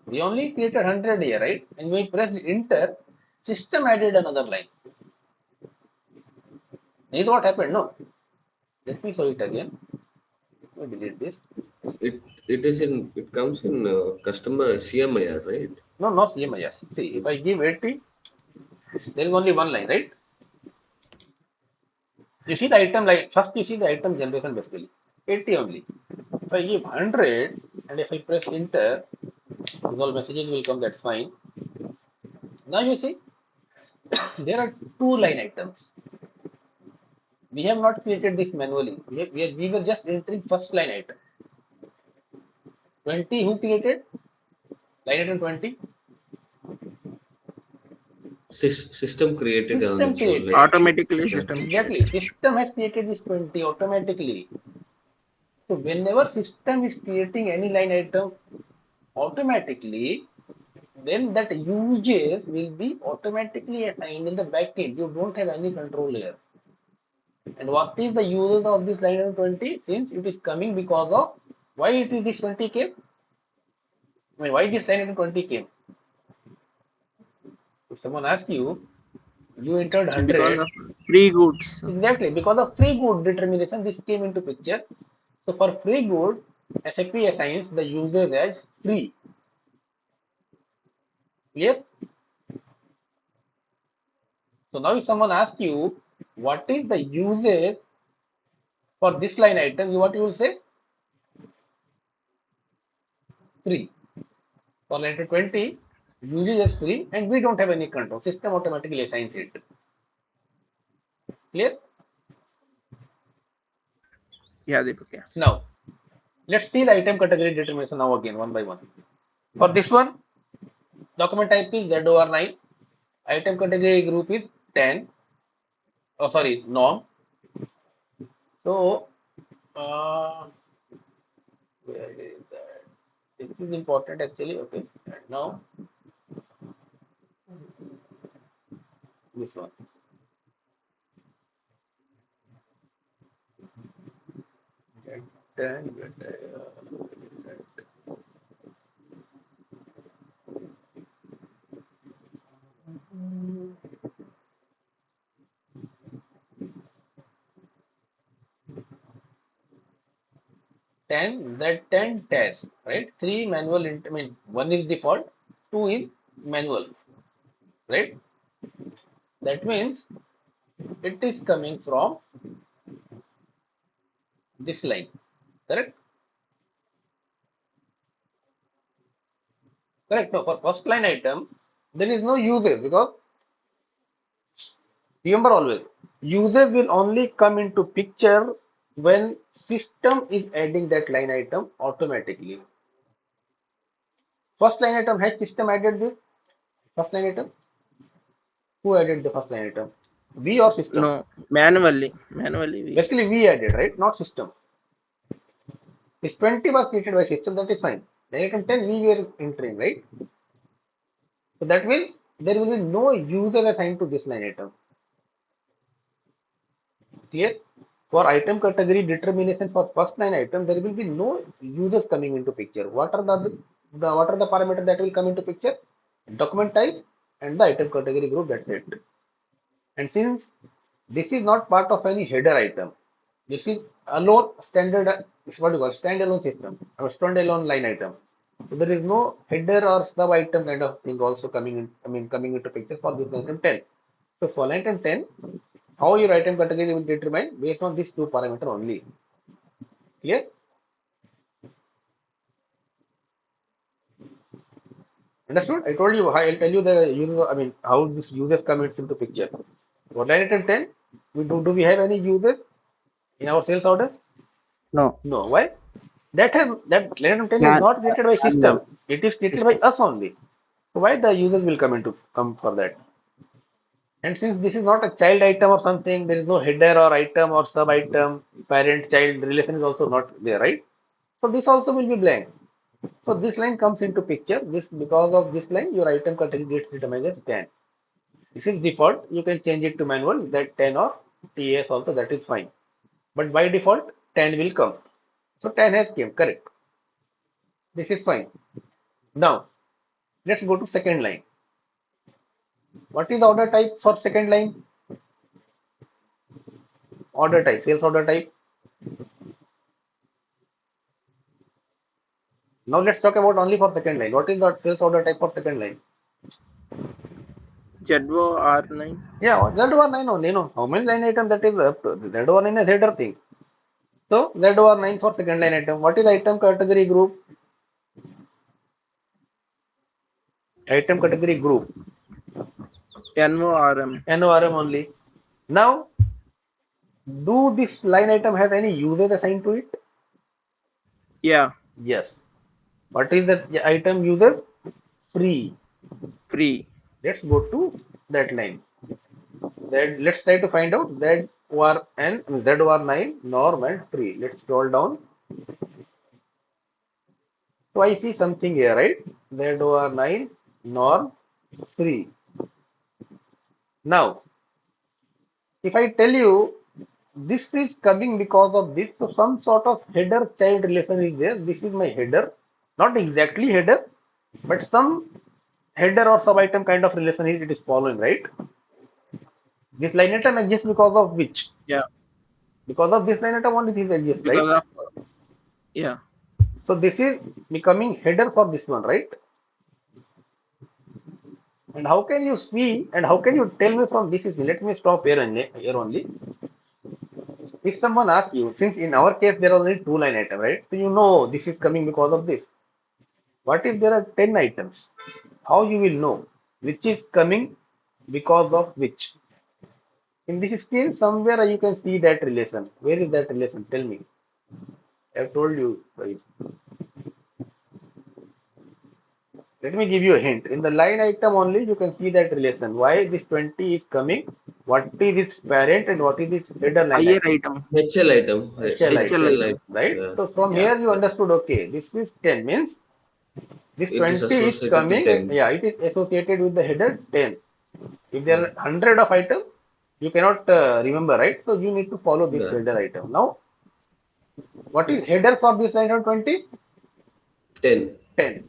We only created 100 here, right? And we pressed enter, system added another line. This is what happened, no? Let me show it again. Let me delete this. It comes in customer CMIR, right? No, not CMIS. See, if It's I give 80, there is only one line, right? You see the item like first you see the item generation basically 80 only. If I give 100 and if I press enter, all messages will come. That's fine. Now you see there are two line items. We have not created this manually. We were just entering first line item. 20 who created? Line item 20. system created on System its own. created. Like, Automatically yeah. system Exactly. created. System has created this 20 automatically. So whenever system is creating any line item automatically, then that uses will be automatically assigned in the backend. You don't have any control here. And what is the uses of this line item 20? Since it is coming because of why it is this 20 came? I mean, why this line item 20 came? If someone asks you, you entered Because 100. of free goods. Exactly, because of free good determination, this came into picture. So for free good, SAP assigns the users as free. Clear? So now if someone asks you, what is the usage for this line item, what you will say? Free. For line item 20, usage is free and we don't have any control. System automatically assigns it. Clear? Yeah, Deepak. Yeah. Now, let's see the item category determination now again, one by one. For this one, document type is ZOR9. Item category group is 10. Oh, sorry, norm. So, where is that? This is important actually. Okay, and now this one. Get 10, get 10, that 10 test, right? Three manual, I mean, one is default, two is manual, right? That means it is coming from this line, correct? Correct. No, for first line item, there is no usage because remember always, usage will only come into picture when system is adding that line item automatically. First line item had system added this first line item. Who added the first line item? We or system? No, manually. Manually we. Basically, we added, right? Not system. This 20 was created by system, that is fine. Line item 10 we were entering, right? So that will there will be no user assigned to this line item. Clear? For item category determination for first line item, there will be no users coming into picture. What are the parameters that will come into picture? Document type and the item category group. That's it. And since this is not part of any header item, this is alone standard. What you call standalone system or standalone line item. So there is no header or sub item kind of thing also coming in. I mean coming into picture for this item 10. So for item 10, how your item category will determine based on these two parameter only. Clear? Understood? I told you, I'll tell you the uses, I mean, how this uses comes into picture. For line item 10, do we have any uses in our sales order? No. No. Why? That line item 10 is Can not created by manual system. It is created by system. us only. So why the users will come for that? And since this is not a child item or something, there is no header or item or sub item, parent child relation is also not there, right? So this also will be blank. So this line comes into picture. This because of this line, your item category gets determined as 10. This is default. You can change it to manual that 10 or TS also, that is fine. But by default 10 will come. So 10 has came, correct. This is fine. Now let's go to second line. What is the order type for second line? Order type, sales order type. Now let's talk about only for second line. What is the sales order type for second line? ZO R9. Yeah, Z9 only. No, how many line item that is up to Z9 is header thing. So Z9 for second line item. What is item category group? Item category group. NORM. NORM only. Now, do this line item has any users assigned to it? Yeah, Yes. What is the item user? Free. free. Let's go to that line. Let's try to find out ZORN, ZOR9, norm and free. Let's scroll down. So I see something here, right? ZOR9, norm, free. Now, if I tell you this is coming because of this, so some sort of header child relation is there. This is my header, not exactly header, but some header or sub item kind of relation it is following, right? This line item exists because of which? Yeah, Because of this line item only this exists, right? because of yeah. So this is becoming header for this one, right? And how can you see and how can you tell me from this is, let me stop here only. If someone asks you, since in our case there are only two line item, right? So you know this is coming because of this. What if there are 10 items? How you will know which is coming because of which? In this screen, somewhere you can see that relation. Where is that relation? Tell me. I've told you guys. Let me give you a hint. In the line item only, you can see that relation. Why this 20 is coming? What is its parent and what is its header line Higher item? item. HL item, HL HL item. item. Right? Yeah, So from Yeah. here you understood, okay, this is 10 means this it is 20 is associated to coming, 10. yeah, it is associated with the header 10. If there Yeah, are 100 of items, you cannot remember, right? So you need to follow this yeah, header item. Now, what is header for this item 20? 10. 10.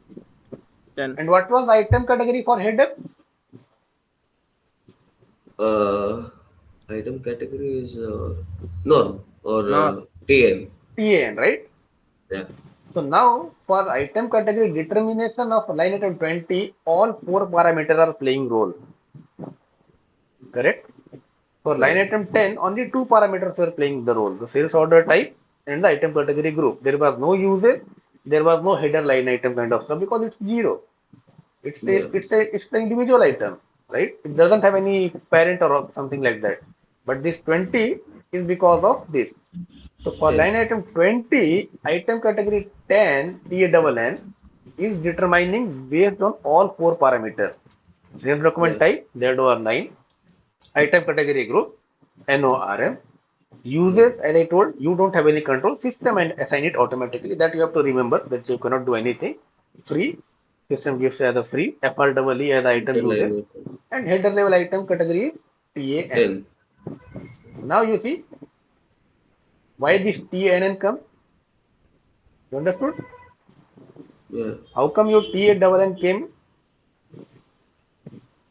Then And what was the item category for header? Uh, Item category is norm or no. TN. TAN, right? Yeah, So now for item category determination of line item 20, all four parameters are playing role. Correct? For line correct. item 10, only two parameters were playing the role, the sales order type and the item category group. There was no usage, there was no header line item kind of stuff because it's zero. Yeah, It's an individual item, right? It doesn't have any parent or something like that. But this 20 is because of this. So for 10. line item 20, item category 10, TANN is determining based on all four parameters. Sales document Yeah, type, Z9, item category group, NORM, yeah. uses, as I told, you don't have any control, system and assign it automatically. That you have to remember that you cannot do anything. Free, system gives as a free, FREE as item Header uses, line and header level item category TAN. 10. Now you see why this TANN come? You understood? Yeah, How come your TANN came?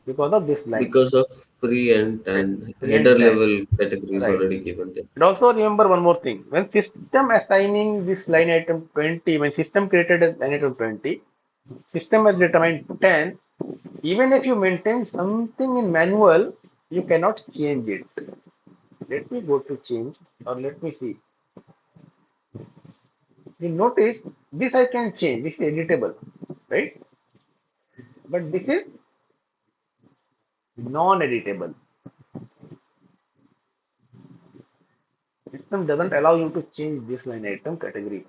Because of this line. because of free and tan. Free and Header tan. level category is Right. already given there. And also remember one more thing. When system assigning this line item 20, when system created a line item 20, system has determined 10. Even if you maintain something in manual, you cannot change it. Let me go to change or let me see. You notice this I can change. This is editable, right? but this is non-editable. System doesn't allow you to change this line item category.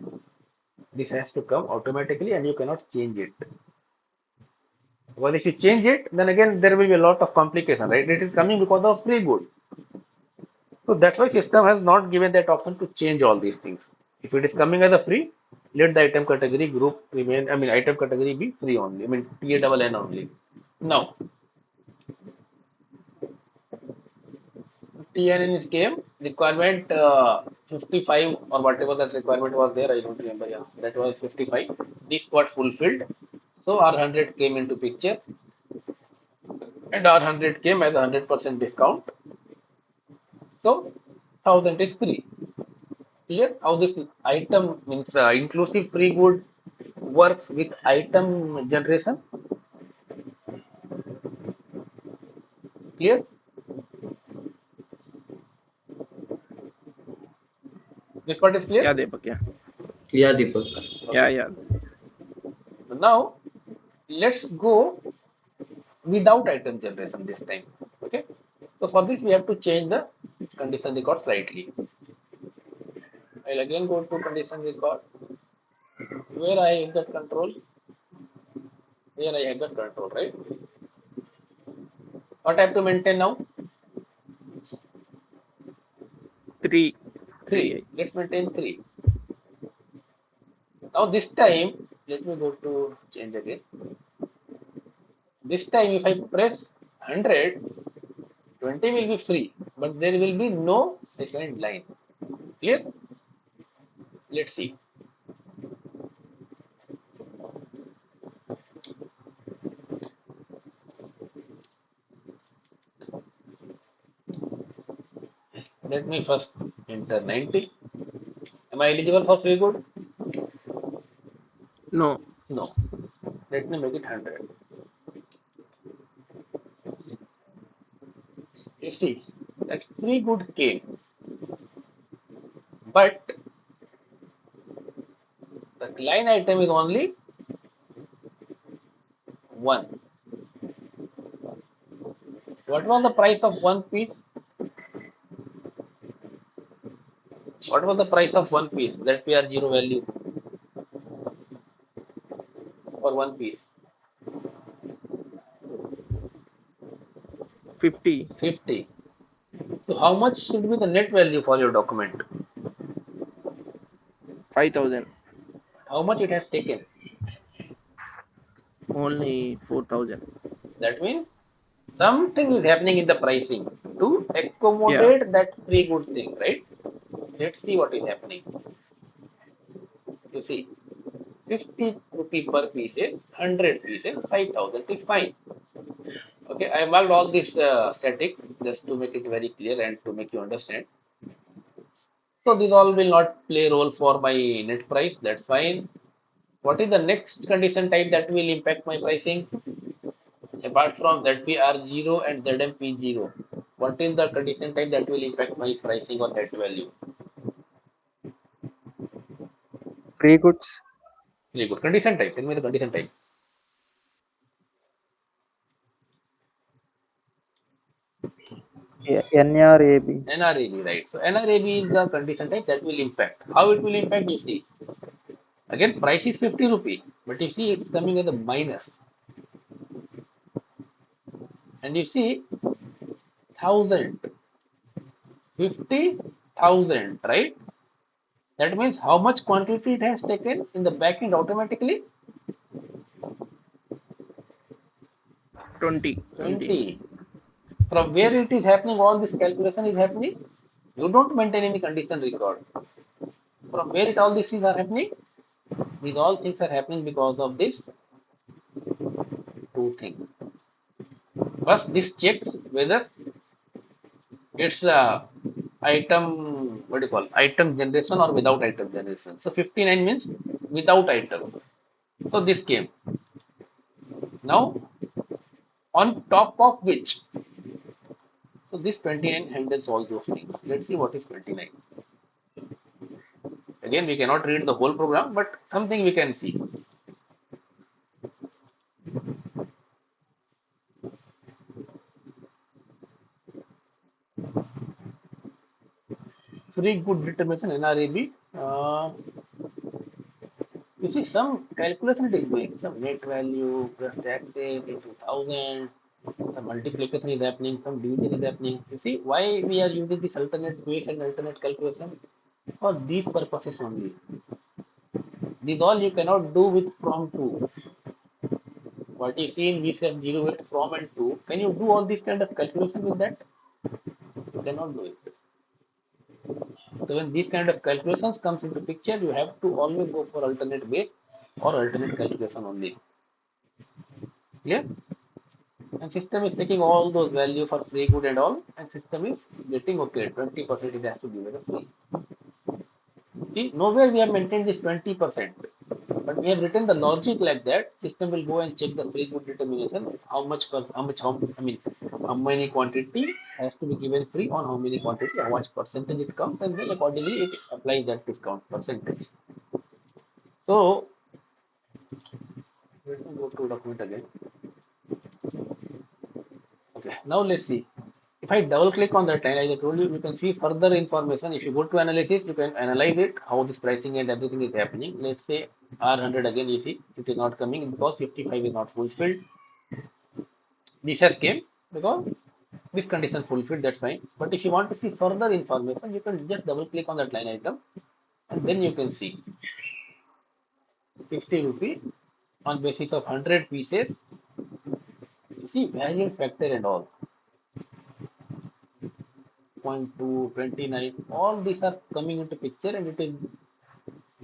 This has to come automatically and you cannot change it. Because if you change it, then again there will be a lot of complication, right? It is coming because of free good. So that's why system has not given that option to change all these things. If it is coming as a free, let the item category group remain, I mean item category be free only, I mean TANN only. Now, TNN is came, requirement 55 or whatever that requirement was there, I don't remember, yeah, that was 55. This got fulfilled. So R100 came into picture and R100 came as a 100% discount. So 1000 is free. Clear how this item means inclusive free good works with item generation. Clear? This part is clear? Yeah, Deepak. Yeah. Yeah, Deepak. Yeah. Okay. Yeah. Now let's go without item generation this time. Okay. So for this we have to change the condition record slightly. I'll again go to condition record where I have that control. Here I have that control, right? What I have to maintain now? 3. 3. Let's maintain 3. Now this time, let me go to change again. This time if I press 100, 20 will be free, but there will be no second line. Clear? Let's see. Let me first enter 90. Am I eligible for free good? No. No. Let me make it 100. You see, that free good came, but the line item is only 1. What was the price of one piece? What was the price of one piece? That PR0 value for one piece. 50. 50. So how much should be the net value for your document? 5,000. How much it has taken? Only 4,000. That means something is happening in the pricing to Yeah. accommodate that free good thing, right? Let's see what is happening. You see, 50 rupee per piece, 100 pieces, 5,000 is fine. Okay, I marked all this static just to make it very clear and to make you understand. So this all will not play role for my net price. That's fine. What is the next condition type that will impact my pricing? Apart from ZPR0 and ZMP0, what is the condition type that will impact my pricing on that value? Free goods. Very good. Condition type. Tell me the condition type. NRAB. NRAB, right? So NRAB is the condition type that will impact. How it will impact? You see. Again, price is 50 rupee, but you see it's coming as a minus. And you see 1000, 50,000, right? That means how much quantity it has taken in the back end automatically? 20. 20. From where it is happening, all this calculation is happening. You don't maintain any condition record. From where it all these things are happening? These all things are happening because of this two things. First, this checks whether it's item, what do you call, item generation or without item generation. So 59 means without item. So this came. Now, on top of which, so this 29 handles all those things. Let's see what is 29. Again, we cannot read the whole program, but something we can see. free good determination NRAB. You see some calculation it is doing, some net value plus taxes into 1000, some multiplication is happening, some division is happening. You see why we are using this alternate base and alternate calculation? For these purposes only. These all you cannot do with from to. What you see in VCF 0 with from and to, can you do all this kind of calculation with that? You cannot do it. So when these kind of calculations comes into picture, you have to always go for alternate base or alternate calculation only. Clear? And system is taking all those value for free good and all, and system is getting okay, 20% it has to give it a free. See, nowhere we have maintained this 20%, but we have written the logic like that. System will go and check the free good determination, how many quantity has to be given free on how many quantity, how much percentage it comes, and then accordingly it applies that discount percentage. So let me go to document again. Okay, now let's see. If I double click on that line, as I told you, you can see further information. If you go to analysis, you can analyze it, how this pricing and everything is happening. Let's say R100 again, you see, it is not coming because 55 is not fulfilled. This has came because this condition fulfilled, that's fine. But if you want to see further information, you can just double click on that line item and then you can see 50 rupee on basis of 100 pieces. You see variant factor and all. 0.2, 29, all these are coming into picture and it is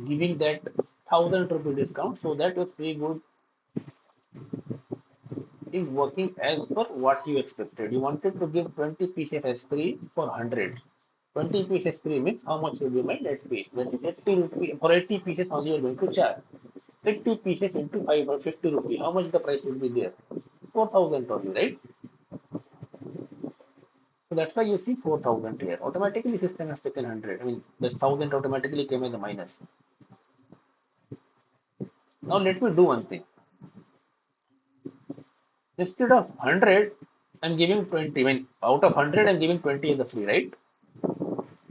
giving that 1000 rupee discount so that your free good is working as per what you expected. You wanted to give 20 pieces as free for 100. 20 pieces free means how much will be my net piece? That is 80 rupee. For 80 pieces only you are going to charge. 80 pieces into 5 or 50 rupee. How much the price will be there? 4000 only, right? So that's why you see 4000 here. Automatically system has taken 100. I mean, this 1000 automatically came as a minus. Now let me do one thing. Instead of 100, I'm giving 20. I mean, out of 100, I'm giving 20 as a free, right?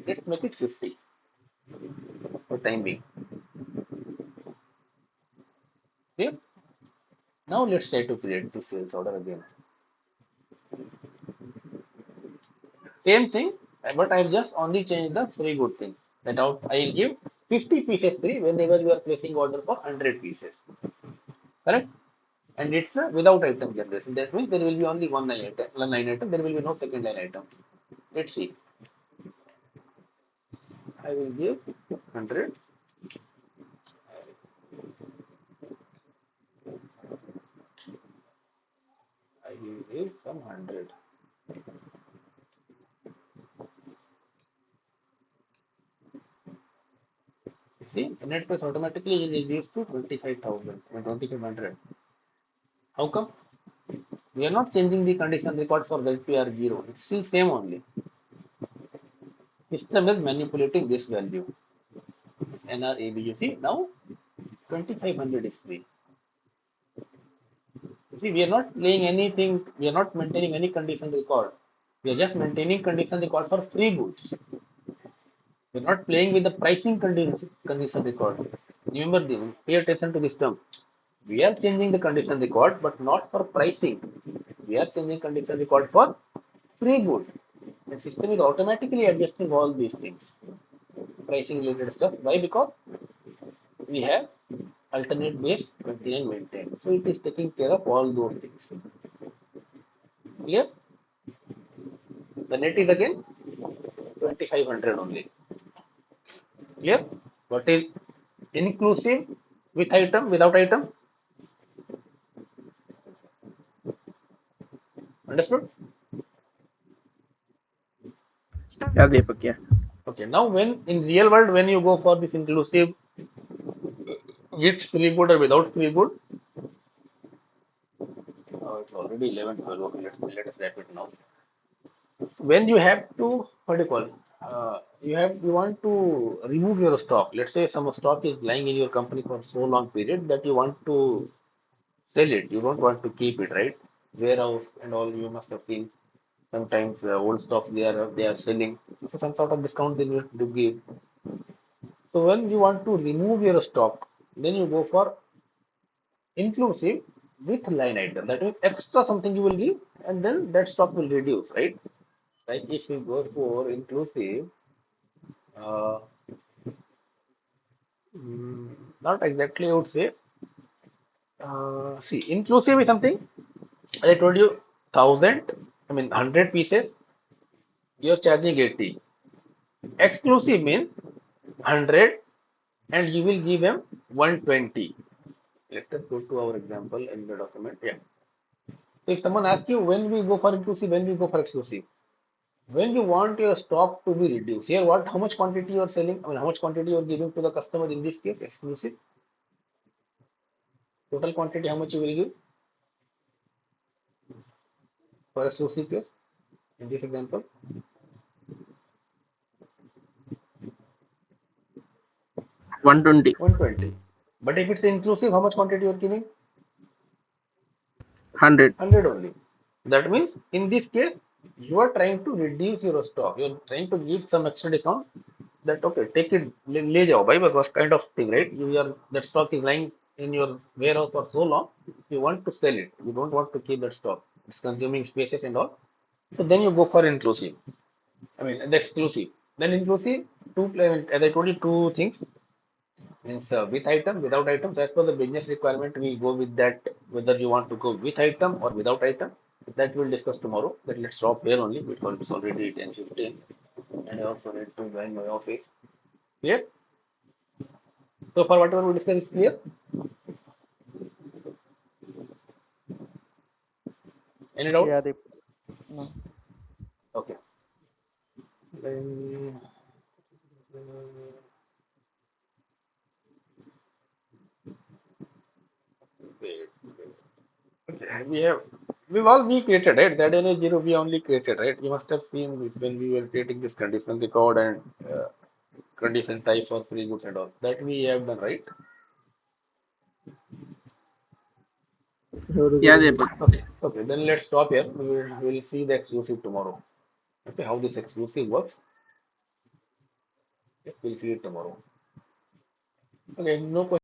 Let's make it 50 for time being. Okay. Now let's try to create the sales order again. Same thing, but I've just only changed the free good thing. That out I'll give 50 pieces free whenever you are placing order for 100 pieces. Correct? And it's without item generation. That means there will be only one line item. There will be no second line item. Let's see. I will give 100. I will give some 100. See, net price automatically reduced to 25,000 and 2500. How come? We are not changing the condition record for LPR 0. It's still same only. System is manipulating this value. This NRAB. You see, now 2500 is free. You see, we are not playing anything, we are not maintaining any condition record. We are just maintaining condition record for free goods. We are not playing with the pricing condition record. Remember this, pay attention to this term. We are changing the condition record, but not for pricing. We are changing condition record for free good. The system is automatically adjusting all these things. Pricing related stuff. Why? Because we have alternate base 29 maintained. So it is taking care of all those things. Clear? The net is again 2500 only. Clear? What is inclusive with item, without item? Understood? Yeah, Deepak, yeah. Okay, now when in real world, when you go for this inclusive with free good or without free good, it's already 11:12. Okay, let us wrap it now. When you have to, what do you call? You want to remove your stock. Let's say some stock is lying in your company for so long period that you want to sell it. You don't want to keep it, right? Warehouse and all you must have seen. sometimes old stocks they are selling, so some sort of discount they need to give. So when you want to remove your stock, then you go for inclusive with line item. That means extra something you will give, and then that stock will reduce, right? Like if you go for inclusive, uh, not exactly I would say. See, inclusive is something, as I told you, 1,000, I mean 100 pieces, you're charging 80. Exclusive means 100 and you will give them 120. Let us go to our example in the document. Yeah. So if someone asks you when we go for inclusive, when we go for exclusive, when you want your stock to be reduced, here what, how much quantity you are selling, I mean how much quantity you are giving to the customer in this case, exclusive, total quantity, how much you will give for exclusive case in this example, 120. 120. But if it's inclusive, how much quantity you are giving? 100. 100 only. That means in this case, you are trying to reduce your stock. You are trying to give some extra discount. That okay, take it, le jao, buy because kind of thing, right? You are that stock is lying in your warehouse for so long. You want to sell it. You don't want to keep that stock. It's consuming spaces and all. So then you go for inclusive. I mean the exclusive. Then inclusive, two, as I told you, two things. Means with item, without item. So as per the business requirement, we go with that. Whether you want to go with item or without item, that we'll discuss tomorrow. But let's stop here only because it's already 10:15, and I also need to join my office. Clear? So for whatever we discussed, it's clear. Any doubt? Yeah, Deep. No. Okay. Then, wait. Okay, we've all we created, right? That NA zero we only created, right? You must have seen this when we were creating this condition record and condition type for free goods and all. That we have done, right? Yeah, Deepak. Okay, okay. Then let's stop here. We'll see the exclusive tomorrow. Okay, how this exclusive works. Okay, we'll see it tomorrow. Okay, no question.